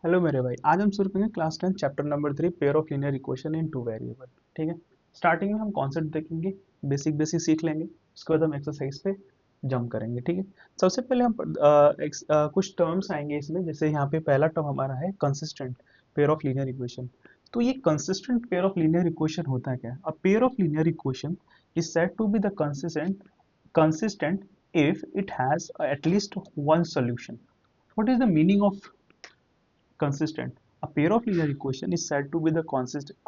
Hello मेरे भाई, आज हम शुरू करेंगे class 10 chapter number 3 pair of linear equation in two variable. ठीक है। स्टार्टिंग में हम कॉन्सेप्ट देखेंगे, बेसिक बेसिक सीख लेंगे, उसके बाद हम एक्सरसाइज पे जंप करेंगे। ठीक है। सबसे पहले हम कुछ टर्म्स आएंगे इसमें, जैसे यहाँ पे पहला टर्म हमारा है consistent pair of linear equation. तो ये consistent pair of linear equation होता है क्या? A pair of linear equation is said to be the consistent if it has at least one solution. What is the meaning of consistent? A pair of linear equation is said to be the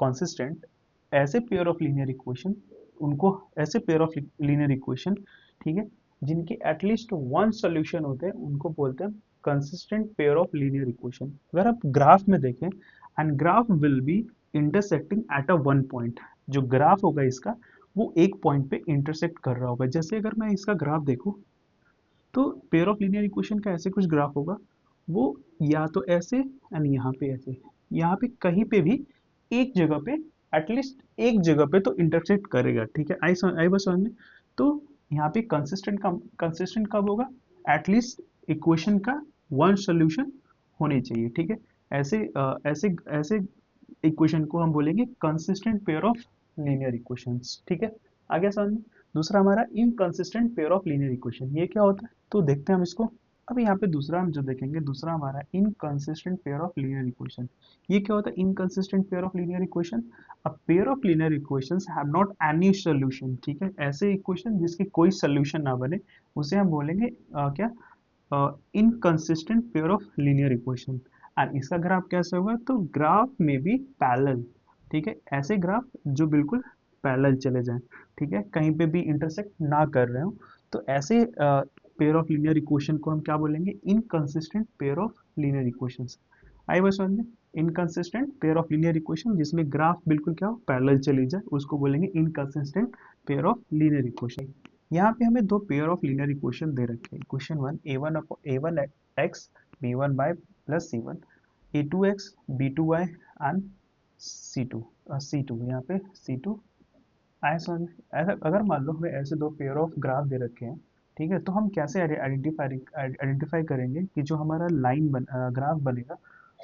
consistent. ऐसे pair of linear equation, उनको ऐसे pair of linear equation, ठीक है, जिनके at least one solution होते हैं उनको बोलते हैं consistent pair of linear equation. अगर आप ग्राफ में देखें, and graph will be intersecting at a one point. जो ग्राफ होगा इसका, वो एक पॉइंट पे इंटरसेक्ट कर रहा होगा। जैसे अगर मैं इसका ग्राफ देखूं, तो पेयर ऑफ लीनियर इक्वेशन का ऐसे कुछ ग्राफ होगा, वो या तो ऐसे एंड यहाँ पे ऐसे, यहाँ पे कहीं पे भी एक जगह पे, एटलीस्ट एक जगह पे तो इंटरसेक्ट करेगा। ठीक है, आई बस समझ में। तो यहाँ पे कंसिस्टेंट कब होगा? एटलीस्ट इक्वेशन का वन सोल्यूशन होने चाहिए। ठीक है। ऐसे ऐसे ऐसे इक्वेशन को हम बोलेंगे consistent pair of linear equations. ठीक है, आगे समझ में। दूसरा हमारा inconsistent pair of linear equation, ये क्या होता है तो देखते हैं हम इसको। अब यहाँ पे दूसरा हम जो देखेंगे, दूसरा हमारा inconsistent pair of linear equation. ये क्या होता है inconsistent pair of linear equation? A pair of linear equations have not any solution. ठीक है, ऐसे इक्वेशन जिसकी कोई सॉल्यूशन ना बने, उसे हम बोलेंगे क्या? Inconsistent pair of linear equation. And इसका ग्राफ कैसे होगा? तो ग्राफ में भी पैरेलल। ठीक है, ऐसे ग्राफ जो बिल्कुल पैरेलल चले जाएं, ठीक है, कहीं पे भी इंटरसेक्ट ना कर रहे हो, तो ऐसे पेयर ऑफ लीनियर इक्वेशन को हम क्या बोलेंगे? Inconsistent pair of linear equations. आई बस समझ में। Inconsistent pair of linear equation जिसमें ग्राफ बिल्कुल क्या हो, पैरेलल चली जाए, उसको बोलेंगे inconsistent pair of linear equation. यहाँ पे हमें दो पेयर ऑफ लीनियर इक्वेशन दे रखे हैं। Equation one, A one X B one Y plus C one, A two X B two Y and C two यहाँ पे सी टू। आए समझ में? ऐसा अगर मान लो हमें ऐसे दो पेयर ऑफ ग्राफ दे रखे हैं, ठीक है, तो हम कैसे आइडेंटिफाई करेंगे कि जो हमारा ग्राफ बनेगा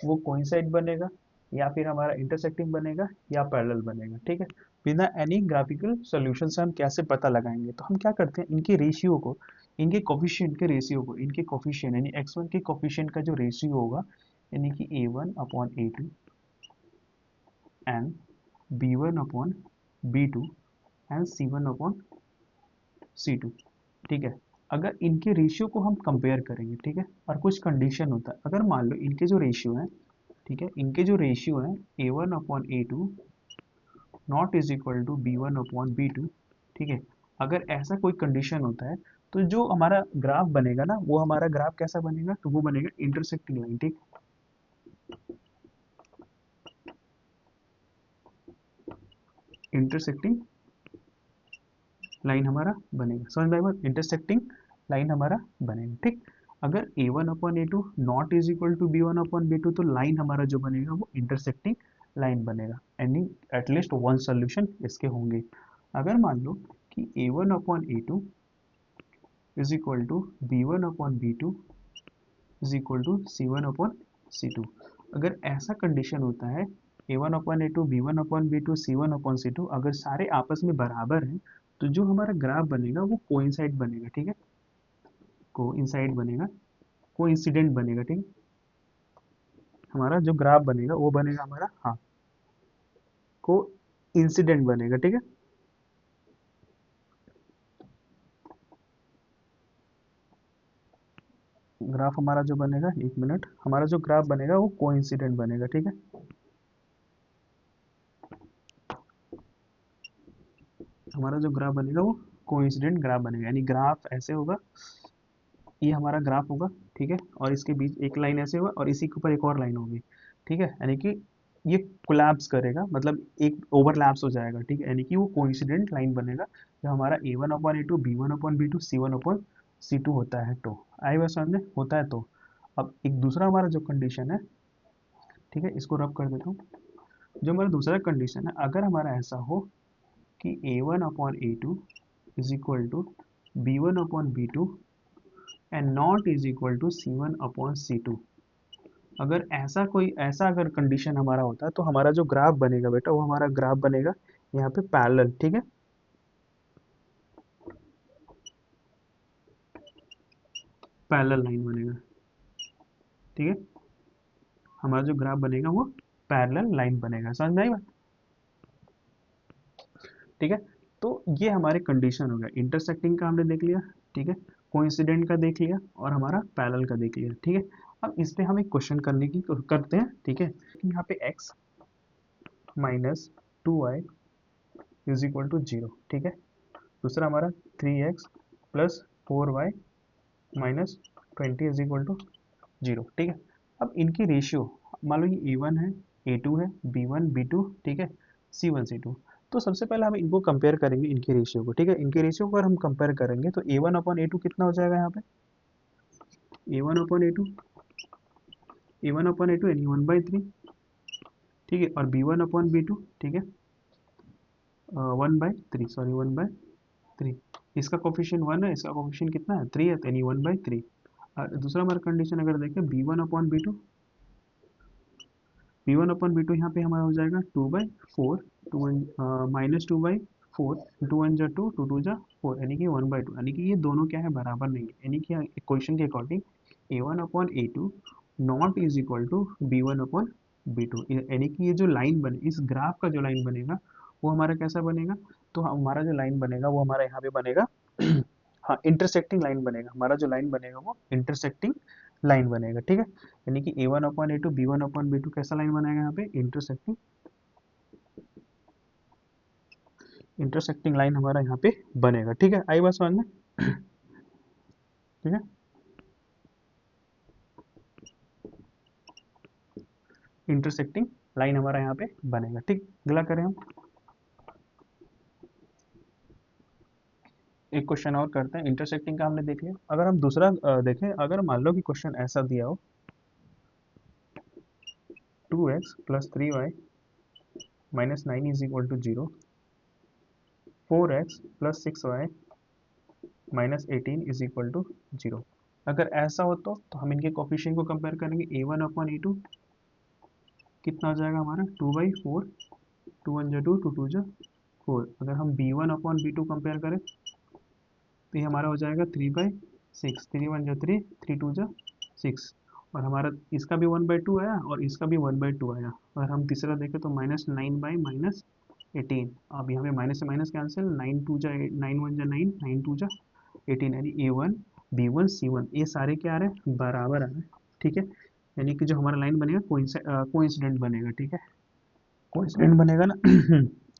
वो कोइंसाइड बनेगा, या फिर हमारा इंटरसेक्टिंग बनेगा, या पैरेलल बनेगा? ठीक है, बिना एनी ग्राफिकल सॉल्यूशन से हम कैसे पता लगाएंगे? तो हम क्या करते हैं, इनके रेशियो को, इनके कोफिशिएंट यानी x1 के कोफिशिएंट का जो रेशियो होगा, यानी कि a1/a2 and b1/b2 and C1/C2। ठीक है, अगर इनके रेशियो को हम कंपेयर करेंगे, ठीक है, और कुछ कंडीशन होता है, अगर मान लो इनके जो रेशियो है, ठीक है, इनके जो रेशियो है a1/a2 not is equal to b1/b2, ठीक है, अगर ऐसा कोई कंडीशन होता है, तो जो हमारा ग्राफ बनेगा ना, वो हमारा ग्राफ कैसा बनेगा? तो वो बनेगा इंटरसेक्टिंग लाइन। ठीक, इंटरसेक्टिंग लाइन हमारा बनेगा। समझ में आएगा? इंटरसेक्टिंग लाइन हमारा बनेगा। ठीक, अगर a1/a2 not is equal to b1/b2, तो लाइन हमारा जो बनेगा वो इंटरसेक्टिंग लाइन बनेगा, यानी एटलीस्ट वन सोल्यूशन इसके होंगे। अगर मान लो कि a1/a2 is equal to b1/b2 is equal to C1/C2, अगर ऐसा कंडीशन होता है a1/a2 b1/b2 C1/C2, अगर सारे आपस में बराबर हैं, तो जो हमारा ग्राफ बनेगा वो कोइंसाइड बनेगा। ठीक है, कोइंसाइड बनेगा, कोइंसिडेंट बनेगा। ठीक है, हमारा जो ग्राफ बनेगा वो बनेगा हमारा, हाँ, को इंसिडेंट बनेगा। ठीक है, ग्राफ हमारा जो बनेगा, एक मिनट, हमारा जो ग्राफ बनेगा वो कोइंसिडेंट बनेगा। ठीक है, हमारा जो ग्राफ बनेगा वो कोइंसिडेंट ग्राफ बनेगा, यानी ग्राफ ऐसे होगा, ये हमारा ग्राफ होगा, ठीक है, और इसके बीच एक लाइन ऐसे होगा और इसी के ऊपर एक और लाइन होगी। ठीक है, यानी कि ये कोलैप्स करेगा, मतलब एक ओवरलैप्स हो जाएगा। ठीक है, यानी कि वो कोइंसिडेंट लाइन बनेगा, जो हमारा a1/a2 b1/b2 C1/C2 होता है। तो आई बात समझ में? होता है। तो अब एक दूसरा हमारा जो कंडीशन है, ठीक है, इसको रब कर देता हूँ। जो हमारा दूसरा कंडीशन है, अगर हमारा ऐसा हो कि a1/a2 is equal to b1/b2 and not is equal to C1/C2, अगर ऐसा अगर कंडीशन हमारा होता है तो हमारा जो ग्राफ बनेगा बेटा, वो हमारा ग्राफ बनेगा यहाँ पे पैरेलल, ठीक है, पैरेलल लाइन बनेगा, ठीक है, हमारा जो ग्राफ बनेगा वो पैरेलल लाइन बनेगा। समझ में आई बात? ठीक है, तो ये हमारे कंडीशन हो गया, इंटरसेक्टिंग का हमने देख लिया, ठीक है, कोइंसिडेंट का देख लिया और हमारा पैरेलल का देख लिया, ठीक है। अब इस पे हम एक क्वेश्चन करने की करते हैं, ठीक है। यहाँ पे x minus 2y is equal to 0, ठीक है। दूसरा हमारा 3x plus 4y minus 20 is equal to 0, ठीक है। अब इनकी रेशियो मान लो ये a1 है, a2 है, b1 b2, ठीक है, c1 c2। तो सबसे पहले हम इनको कंपेयर करेंगे, इनकी रेशियो को, ठीक है। इनकी रेशियो को अगर हम कंपेयर करेंगे तो a1 अपॉन a2 कितना हो जाएगा यहाँ पे, a1 upon a2, a1 upon a2 यानी 1/3, ठीक है, और b1 अपॉन b2, ठीक है, 1/3, सॉरी 1/3। इसका कोफिशिएंट 1 है, इसका कोफिशिएंट कितना है 3 है, तो यानी 1/3। और दूसरा हमारा कंडीशन अगर देखें b1 upon b2, b1 upon b2 यहाँ पे हमारा हो जाएगा 2/4, two one minus 2/4, two one जा 2, टू टू जा 4, यानी कि 1/2, यानी कि ये दोनों क्या है, बराबर नहीं है, यानी कि इक्वेशन के according a1 upon a2 not is equal to b1 upon b2, यानी कि ये जो लाइन बने, इस ग्राफ का जो लाइन बनेगा वो हमारा कैसा बनेगा, तो हमारा जो लाइन बनेगा वो हमारा यहाँ पे बनेगा हाँ, इंटरसेक्टिंग लाइन बनेगा, हमारा जो लाइन बनेगा वो इंटरसेक्टिंग लाइन बनेगा, ठीक है। यानी कि a1 upon a2 b1 upon b2 कैसा लाइन बनेगा यहाँ पे, इंटरसेक्टिंग, इंटरसेक्टिंग लाइन हमारा यहाँ पे बनेगा, ठीक है। आई बात समझ में? ठीक है, इंटरसेक्टिंग लाइन हमारा यहाँ पे बनेगा, ठीक। अगला करें हम एक क्वेश्चन और करते हैं, इंटरसेक्टिंग का हमने देख लिया। अगर हम दूसरा देखें, अगर मान लो कि क्वेश्चन ऐसा दिया हो 2x plus 3y minus 9 is equal to 0, 4x plus 6y minus 18 is equal to 0। अगर ऐसा हो तो हम इनके कोफिशिएंट को कंपेयर करेंगे, a1 अपॉन a2 कितना हो जाएगा हमारा 2/4, टू वन जा 2, टू टू जा 4। अगर हम b1 अपॉन b2 कंपेयर करें तो ये हमारा हो जाएगा 3/6, 3 1 जा 3, 3 2 जा 6, और हमारा इसका भी 1/2 आया और इसका भी 1/2 आया। अगर हम तीसरा देखें तो -9/-18, अब यहाँ पे माइनस से माइनस कैंसिल, 9 1 जा 9, 9 2 जा 18, यानी a1 b1 c1 ये सारे क्या आ रहे हैं, बराबर आ रहे हैं, ठीक है। यानी कि जो हमारा लाइन बनेगा कोइंसिडेंट बनेगा, ठीक है, कोइंसिडेंट बनेगा ना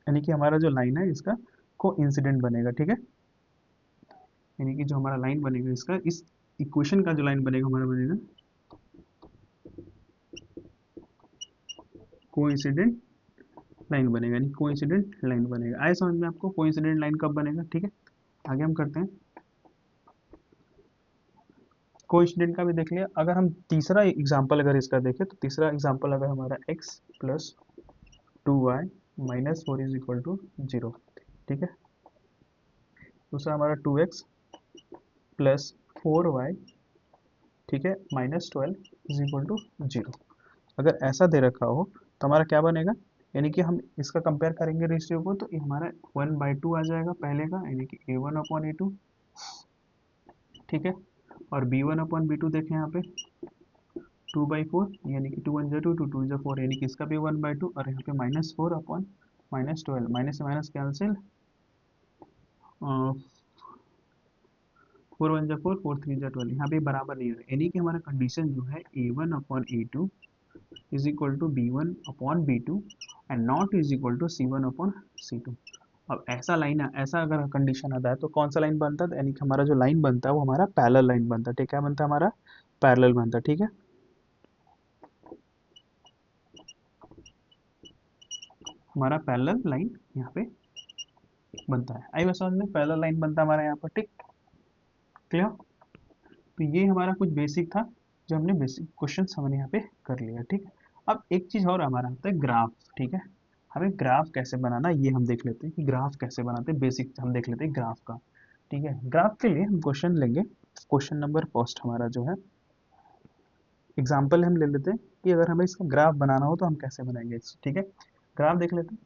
यानी कि हमारा जो लाइन है इसका कोइंसिडेंट बनेगा, ठीक है। यानी कि जो हमारा लाइन बनेगा इसका, इस इक्वेशन का जो लाइन बनेगा हमारा बनेगा कोइंसिडेंट लाइन बनेगा, यानी कोइंसिडेंट लाइन बनेगा। आए समझ में आपको कोइंसिडेंट लाइन कब बनेगा, ठीक है। आगे हम करते हैं, कोइंसिडेंट का भी देख लिया। अगर हम तीसरा एग्जांपल अगर इसका देखें तो तीसरा एग्जांपल अगर हमारा x plus 2y minus 4 is equal to 0, ठीक है। दूसरा हमारा 2x प्लस 4y, ठीक है, माइनस 12 इज इक्वल टू 0। अगर ऐसा दे रखा हो तो हमारा क्या बनेगा, यानी कि हम इसका कंपेयर करेंगे रेशियो को, तो ये हमारा 1/2 आ जाएगा पहले का, यानी कि a1 अपॉन a2, ठीक है, और b1 अपॉन b2 देखें यहाँ पे 2/4, यानी कि 2 1 जा 2, 2 2 जा 4, यानी कि इसका भी 1/2, और यहाँ पे -4 अपॉन -12, माइनस से माइनस कैंसिल, 4 1 जा 4, 4 3 जा 12, यहाँ पे बराबर नहीं है, यानी कि हमारा कंडीशन जो है a1 upon a2 is equal to b1 upon b2 and not is equal to c1 upon c2। अब ऐसा लाइन, ऐसा अगर कंडीशन आता है तो कौन सा लाइन बनता है, यानी कि हमारा जो लाइन बनता है वो हमारा पैरेलल लाइन बनता है, ठीक है। क्या बनता है हमारा, पैरेलल बनता है, ठीक है। हमारा पैरेलल लाइन यहाँ पे बनता है। आई बस समझ में, पैरेलल लाइन बनता है हमारा यहाँ पर, ठीक, क्लियर। तो ये हमारा कुछ बेसिक था, जो हमने बेसिक क्वेश्चन हमने यहाँ पे कर लिया, ठीक है। अब एक चीज और हमारा आता है ग्राफ, ठीक है। हमें ग्राफ कैसे बनाना ये हम देख लेते हैं कि ग्राफ कैसे बनाते हैं, बेसिक हम देख लेते हैं ग्राफ का, ठीक है। ग्राफ के लिए हम क्वेश्चन लेंगे, क्वेश्चन नंबर फर्स्ट हमारा जो है एग्जाम्पल हम ले लेते हैं कि अगर हमें इसका ग्राफ बनाना हो तो हम कैसे बनाएंगे, ठीक है। ग्राफ देख लेते हैं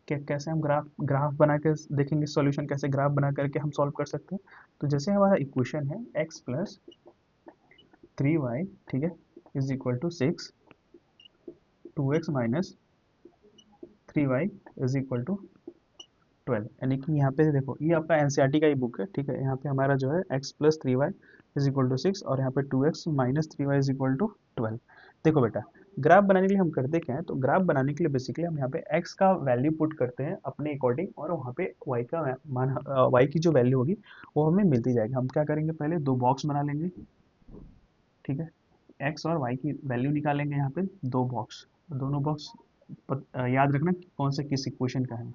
कि कैसे हम ग्राफ ग्राफ बना के देखेंगे, सॉल्यूशन कैसे ग्राफ बना करके हम सॉल्व कर सकते हैं। तो जैसे हमारा इक्वेशन है x प्लस 3y, ठीक है, is equal to 6, 2x minus 3y is equal to 12, यानी कि यहाँ पे देखो ये आपका एनसीईआरटी का ही बुक है, ठीक है। यहाँ पे हमारा जो है x plus 3y is equal to 6 और यहाँ पे 2x minus 3y is equal to 12। देखो बेटा, ग्राफ बनाने के लिए हम करते क्या है, तो ग्राफ बनाने के लिए बेसिकली हम यहाँ पे x का वैल्यू पुट करते हैं अपने अकॉर्डिंग, और वहाँ पे y का मान y की जो वैल्यू होगी वो हमें मिलती जाएगी। हम क्या करेंगे, पहले दो बॉक्स बना लेंगे, ठीक है। x और y की वैल्यू निकालेंगे यहाँ पे दो बॉक्स, दोनों बॉक्स याद रखना कौन से किस इक्वेशन का है,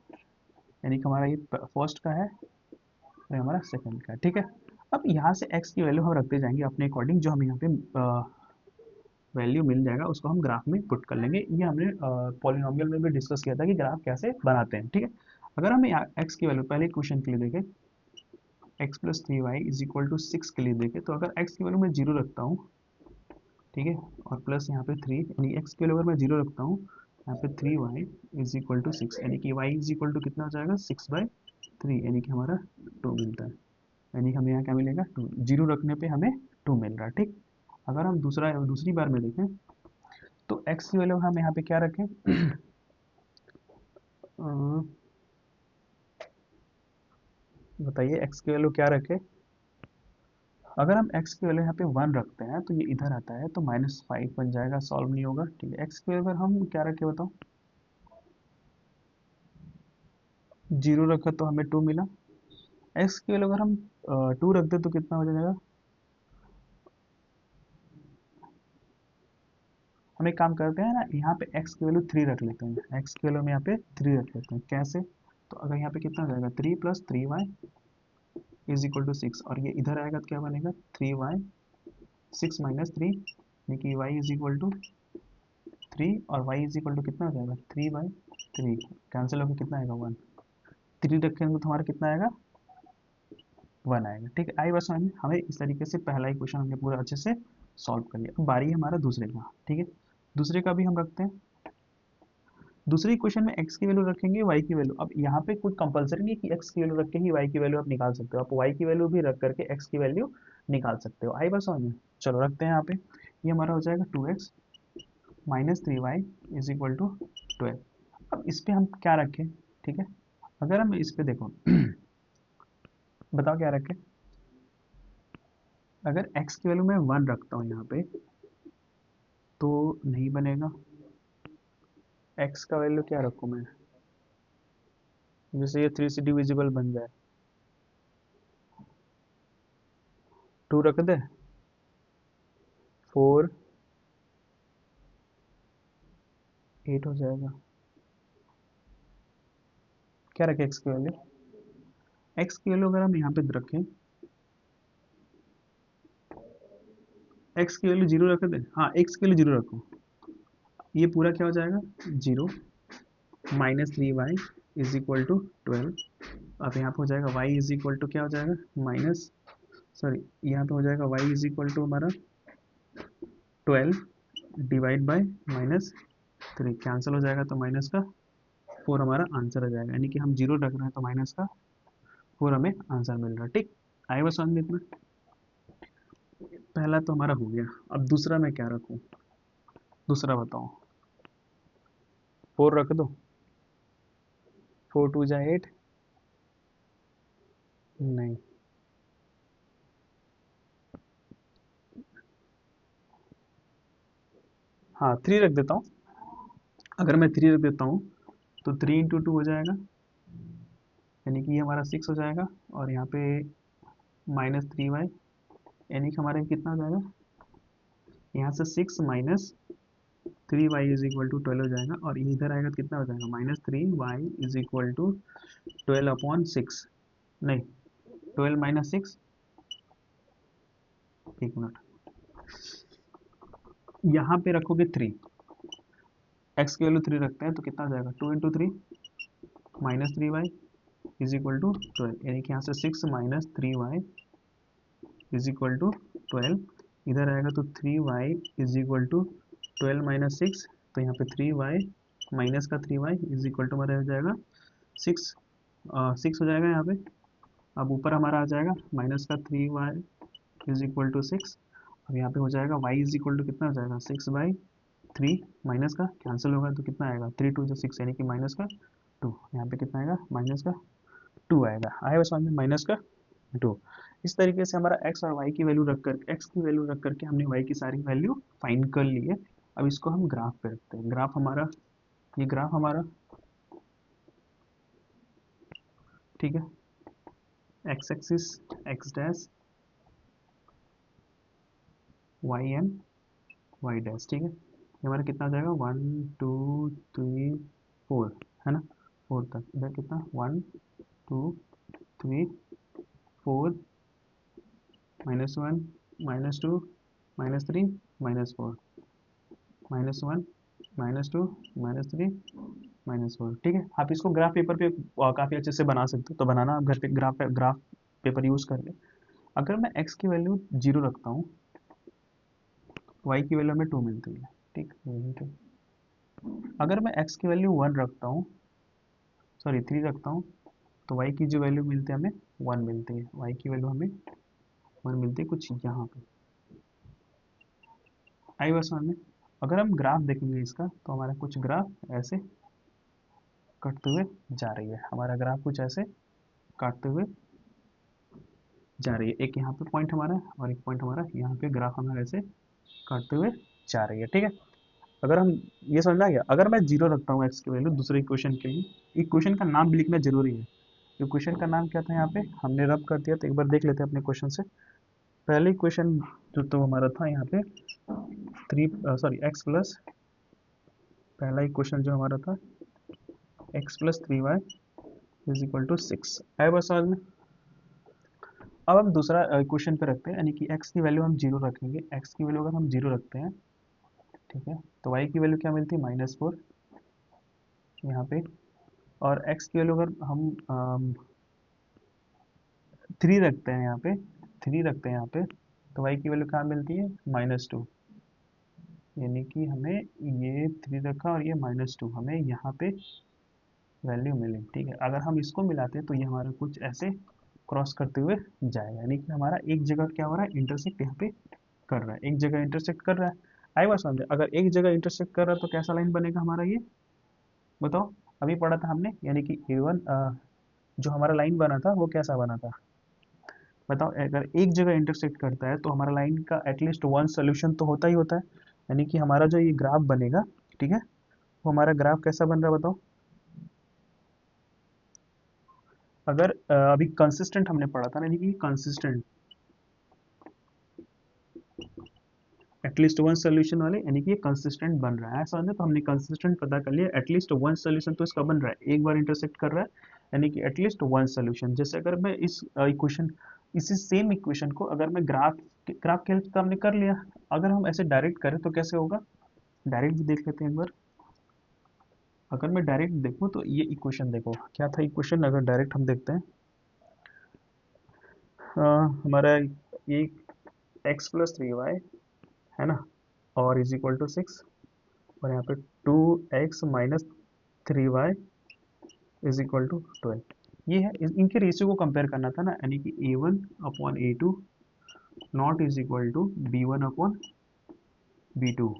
यानी कि हमारा ये फर्स्ट का है और हमारा सेकंड का है, ठीक है। अब यहाँ से x की वैल्यू हम रखते जाएंगे अपने अकॉर्डिंग, जो हम यहाँ पे वैल्यू मिल जाएगा उसको हम ग्राफ में पुट कर लेंगे। ये हमने पॉलिनोमियल में भी डिस्कस किया था कि ग्राफ कैसे बनाते हैं, ठीक है। अगर हमें x की वैल्यू पहले क्वेश्चन के लिए देखें, x plus 3y is equal to 6 के लिए देखें, तो अगर x की वैल्यू मैं जीरो रखता हूँ, ठीक है, और प्लस यहाँ पे 3, यानी x की वैल्यू अगर मैं जीरो रखता हूँ, यहाँ पे 3y इज इक्वल टू 6, यानी कि y इज इक्वल टू कितना हो जाएगा 6/3, यानी कि हमारा 2 मिलता है। यानी हमें यहाँ क्या मिलेगा 2, जीरो रखने पे हमें 2 मिल रहा है, ठीक। अगर हम दूसरी बार में देखें तो x की वैल्यू हम यहाँ पे क्या रखें बताइए x की वैल्यू क्या रखें। अगर हम x की वैल्यू यहाँ पे 1 रखते हैं तो ये इधर आता है तो -5 बन जाएगा, सॉल्व नहीं होगा, ठीक है। x की वैल्यू अगर हम क्या रखें बताओ, जीरो रखा तो हमें 2 मिला। x की वैल्यू अगर हम 2 रख दे तो कितना हो जाएगा, हम एक काम करते हैं ना, यहाँ पे x की वैल्यू 3 रख लेते हैं, x की वैल्यू हम यहाँ पे 3 रख लेते हैं, कैसे, तो अगर यहाँ पे कितना हो जाएगा 3 plus 3y is equal to 6, और ये इधर आएगा तो क्या बनेगा 3y 6 माइनस 3, यानी कि y इज इक्वल टू 3, और y इज इक्वल टू कितना हो जाएगा 3/3, कैंसिल होकर कितना आएगा 1, 3 रखेंगे तो हमारा कितना आएगा 1 आएगा, ठीक है। आई बस समझ में, हमें इस तरीके से पहला ही क्वेश्चन हमने पूरा अच्छे से सॉल्व कर लिया। अब बारी है हमारा दूसरे का, ठीक है। दूसरे का भी हम रखते हैं, दूसरे इक्वेशन में x की वैल्यू रखेंगे y की वैल्यू, अब यहाँ पे कुछ कंपलसरी नहीं कि x की वैल्यू रख के ही y की वैल्यू आप निकाल सकते हो, आप y की वैल्यू भी रख करके x की वैल्यू निकाल सकते हो। आई बस समझ में, चलो रखते हैं यहाँ पे, ये हमारा हो जाएगा 2x minus 3y is equal to 12। अब इस पे हम क्या रखें, ठीक है। अगर हम इस पे देखो बताओ क्या रखें, अगर x की वैल्यू मैं 1 रखता हूँ यहाँ पे तो नहीं बनेगा, x का वैल्यू क्या रखूँ मैं, जैसे ये 3 से डिविजिबल बन जाए, 2 रख दे, 4 8 हो जाएगा। क्या रखें x की वैल्यू, x की वैल्यू अगर हम यहाँ पे रखें, x की वैल्यू जीरो रख दें, हाँ x की वैल्यू जीरो रखो, ये पूरा क्या हो जाएगा zero minus 3y is equal to 12। अब यहाँ पे हो जाएगा y इज इक्वल टू क्या हो जाएगा माइनस, सॉरी यहाँ पे हो जाएगा y इज इक्वल टू हमारा 12 डिवाइड बाय -3, कैंसिल हो जाएगा तो माइनस का 4 हमारा आंसर आ जाएगा, यानी कि हम जीरो रख रहे हैं तो माइनस का 4 हमें आंसर मिल रहा है, ठीक। आई बस समझ में इतना, पहला तो हमारा हो गया। अब दूसरा मैं क्या रखूँ, दूसरा बताओ, 4 रख दो, 4 2 जा 8, नहीं, हाँ 3 रख देता हूँ। अगर मैं 3 रख देता हूँ तो 3 इंटू 2 हो जाएगा, यानी कि ये हमारा 6 हो जाएगा, और यहाँ पे -3y, यानी कि हमारे कितना हो जाएगा, यहाँ से 6 minus 3y is equal to 12 हो जाएगा, और ये इधर आएगा तो कितना हो जाएगा -3y इज इक्वल टू 12/6, नहीं 12 माइनस 6, एक मिनट, यहाँ पे रखोगे 3, x की वैल्यू 3 रखते हैं तो कितना हो जाएगा 2 into 3 -3y is equal to 12, यानी कि यहाँ से 6 minus 3y is equal to 12, इधर आएगा तो 3y is equal to 12 minus 6, तो यहाँ पे 3y माइनस का 3y इज इक्वल टू हमारा हो जाएगा 6, 6 हो जाएगा यहाँ पे। अब ऊपर हमारा आ जाएगा माइनस का 3y इज इक्वल टू 6। अब यहाँ पे हो जाएगा y इज इक्वल टू कितना हो जाएगा 6/3, माइनस का कैंसिल होगा तो कितना आएगा 3 2 6 यानी कि माइनस का 2। यहाँ पे कितना आएगा माइनस का 2 आएगा। आएगा समझ में, माइनस का 2। इस तरीके से हमारा x और y की वैल्यू रख कर x की वैल्यू रख करके हमने y की सारी वैल्यू फाइंड कर ली है। अब इसको हम ग्राफ पे रखते हैं। ग्राफ हमारा, ये ग्राफ हमारा, ठीक है, x axis x dash, y and y dash, ठीक है। ये हमारा कितना हो जाएगा 1 2 3 4, है ना, 4 तक। इधर कितना 1 2 3 4, -1 -2 -3 -4, -1 -2 -3 -4, ठीक है। आप इसको ग्राफ पेपर पे काफ़ी अच्छे से बना सकते हो, तो बनाना आप घर पे ग्राफ ग्राफ पेपर यूज़ करके। अगर मैं x की वैल्यू 0 रखता हूँ, y की वैल्यू हमें 2 मिलती है, ठीक है। अगर मैं x की वैल्यू 1 रखता हूँ, सॉरी 3 रखता हूँ, तो y की जो वैल्यू मिलती है हमें 1 मिलती है। y की वैल्यू हमें 1 मिलती है कुछ यहाँ पे। आई बस में। अगर हम ग्राफ देखेंगे इसका, तो हमारा कुछ ग्राफ ऐसे कटते हुए जा रही है। हमारा ग्राफ कुछ ऐसे काटते हुए जा रही है। एक यहाँ पे पॉइंट हमारा और एक पॉइंट हमारा यहाँ पे, ग्राफ हमारा ऐसे काटते हुए जा रही है, ठीक है। अगर हम, ये समझ में आ गया। अगर मैं 0 रखता हूँ एक्स की वैल्यू दूसरे इक्वेशन के लिए, इक्वेशन का नाम भी लिखना जरूरी है। इक्वेशन का नाम क्या था, यहाँ पे हमने रब कर दिया, तो एक बार देख लेते हैं अपने क्वेश्चन से। पहले इक्वेशन जो तो हमारा था यहाँ पे 3 पहला इक्वेशन जो हमारा था x+3y इज इक्वल टू 6 है, बस समझ में। अब हम दूसरा इक्वेशन पे रखते हैं, यानी कि x की वैल्यू हम 0 रखेंगे। x की वैल्यू अगर हम 0 रखते हैं, ठीक है, तो y की वैल्यू क्या मिलती है -4 यहाँ पे। और x की वैल्यू अगर हम 3 रखते हैं यहाँ पे, 3 रखते हैं यहाँ पे, तो y की वैल्यू क्या मिलती है -2। यानी कि हमें ये 3 रखा और ये -2, हमें यहाँ पे वैल्यू मिली, ठीक है। अगर हम इसको मिलाते हैं तो ये हमारा कुछ ऐसे क्रॉस करते हुए जाएगा, यानी कि हमारा एक जगह क्या हो रहा है, इंटरसेक्ट यहाँ पे कर रहा है, एक जगह इंटरसेक्ट कर रहा है। आई बात समझे। अगर एक जगह इंटरसेक्ट कर रहा है तो कैसा लाइन बनेगा हमारा ये, बताओ। अभी पढ़ा था हमने, यानी कि A1 जो हमारा लाइन बना था वो कैसा बना था, बताओ। अगर एक जगह इंटरसेक्ट करता है तो हमारा लाइन का एटलीस्ट वन सोल्यूशन तो होता ही होता है। यानी कि हमारा जो ये ग्राफ बनेगा, ठीक है, वो हमारा ग्राफ कैसा बन रहा है बताओ। अगर अभी कंसिस्टेंट हमने पढ़ा था ना, यानी कि कंसिस्टेंट एटलीस्ट वन सोल्यूशन वाले, यानी कि ये कंसिस्टेंट बन रहा है, ऐसा समझे। तो हमने कंसिस्टेंट पता कर लिया, एटलीस्ट वन सोल्यूशन तो इसका बन रहा है, एक बार इंटरसेक्ट कर रहा है, यानी कि एटलीस्ट वन सोल्यूशन। जैसे अगर मैं इस इक्वेशन, इसी सेम इक्वेशन को अगर मैं ग्राफ के हेल्प से हमने कर लिया, अगर हम ऐसे डायरेक्ट करें तो कैसे होगा, डायरेक्ट भी देख लेते हैं एक बार। अगर मैं डायरेक्ट देखूँ तो ये इक्वेशन देखो क्या था, इक्वेशन अगर डायरेक्ट हम देखते हैं, हमारा ये x+3y है ना, और इज इक्वल टू 6, और यहाँ पे 2x-3y इज इक्वल टू 12। ये है, इनके रेशियो को कंपेयर करना था ना, यानी कि A1/A2 not is equal to B1/B2,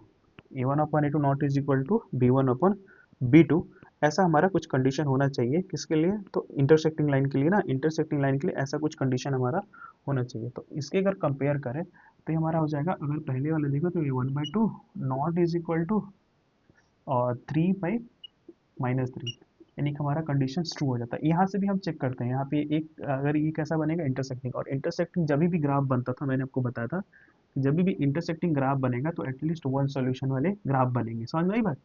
A1/A2 not is equal to B1/B2। ऐसा हमारा कुछ कंडीशन होना चाहिए, किसके लिए, तो इंटरसेक्टिंग लाइन के लिए ना, इंटरसेक्टिंग लाइन के लिए ऐसा कुछ कंडीशन हमारा होना चाहिए। तो इसके अगर कंपेयर करें तो ये हमारा हो जाएगा, अगर पहले वाले देखो तो A1/2 not is equal to और 3/-3, यानी कि हमारा कंडीशन ट्रू हो जाता है। यहाँ से भी हम चेक करते हैं, यहाँ पे एक अगर ये कैसा बनेगा इंटरसेक्टिंग, और इंटरसेक्टिंग जब भी ग्राफ बनता था, मैंने आपको बताया था कि जब भी इंटरसेक्टिंग ग्राफ बनेगा तो एटलीस्ट वन सॉल्यूशन वाले ग्राफ बनेंगे, समझ में आई बात।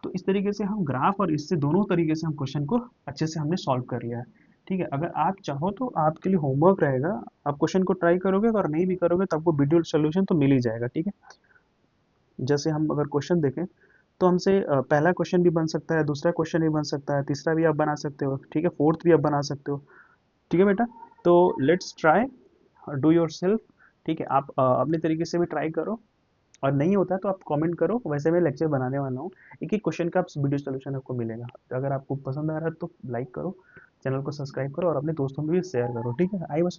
तो इस तरीके से हम ग्राफ और इससे दोनों तरीके से हम क्वेश्चन को अच्छे से हमने सॉल्व कर लिया है, ठीक है। अगर आप चाहो तो आपके लिए होमवर्क रहेगा, आप क्वेश्चन को ट्राई करोगे, और नहीं भी करोगे तो आपको वीडियो सोल्यूशन तो मिल ही जाएगा, ठीक है। जैसे हम अगर क्वेश्चन देखें तो हमसे पहला क्वेश्चन भी बन सकता है, दूसरा क्वेश्चन भी बन सकता है, तीसरा भी आप बना सकते हो, ठीक है, फोर्थ भी आप बना सकते हो, ठीक है बेटा। तो let's try, do your self, ठीक है, आप अपने तरीके से भी ट्राई करो, और नहीं होता तो आप कमेंट करो, वैसे मैं लेक्चर बनाने वाला हूँ, एक एक क्वेश्चन का वीडियो सोल्यूशन आपको मिलेगा। अगर आपको पसंद आ रहा है तो लाइक करो, चैनल को सब्सक्राइब करो और अपने दोस्तों में भी शेयर करो। ठीक है, आई बस।